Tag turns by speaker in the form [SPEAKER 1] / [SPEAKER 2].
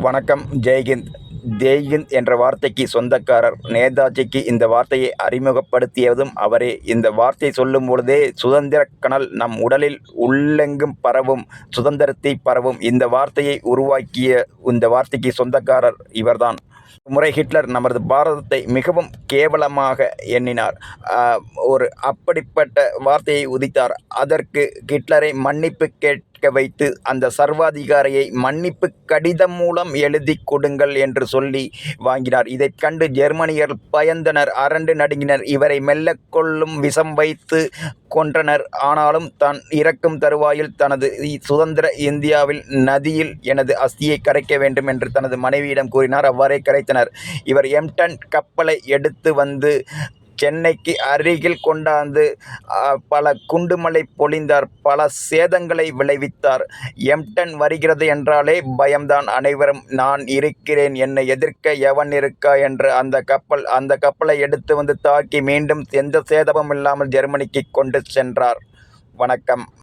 [SPEAKER 1] வணக்கம். ஜெய்ஹிந்த். ஜெய்ஹிந்த் என்ற வார்த்தைக்கு சொந்தக்காரர். நேதாஜிக்கு இந்த வார்த்தையை அறிமுகப்படுத்தியதும் அவரே. இந்த வார்த்தை சொல்லும் பொழுதே சுதந்திரக் கனல் நம் உடலில் உள்ளெங்கும் பரவும், சுதந்திரத்தை பரவும். இந்த வார்த்தையை உருவாக்கிய இந்த வார்த்தைக்கு சொந்தக்காரர் இவர்தான். முறை ஹிட்லர் நமது பாரதத்தை மிகவும் கேவலமாக எண்ணினார். அப்படிப்பட்ட வார்த்தையை உதித்தார். அதற்கு ஹிட்லரை மன்னிப்பு கேட்க வைத்து அந்த சர்வாதிகாரியை மன்னிப்பு கடிதம் மூலம் எழுதிக் கொடுங்கள் என்று சொல்லி வாங்கினார். இதைக் கண்டு ஜெர்மனியர் பயந்தனர், அரண்டு நடுங்கினர். இவரை மெல்லக் கொல்லும் விஷம் வைத்து கொன்றனர். ஆனாலும் தான் இறக்கும் தருவாயில் தனது சுதந்திர இந்தியாவில் நதியில் எனது அஸ்தியை கரைக்க வேண்டும் என்று தனது மனைவியிடம் கூறினார். அவ்வாறே கரைத்தனர். இவர் எம்டன் கப்பலை எடுத்து வந்து சென்னைக்கு அருகில் கொண்டாந்து பல குண்டுமழை பொழிந்தார். பல சேதங்களை விளைவித்தார். எம்டன் வருகிறது என்றாலே பயம்தான். அனைவரும் நான் இருக்கிறேன், என்னை எதிர்க்க எவன் இருக்கா என்று அந்த கப்பலை எடுத்து வந்து தாக்கி மீண்டும் எந்த சேதமும் இல்லாமல் ஜெர்மனிக்கு கொண்டு சென்றார். வணக்கம்.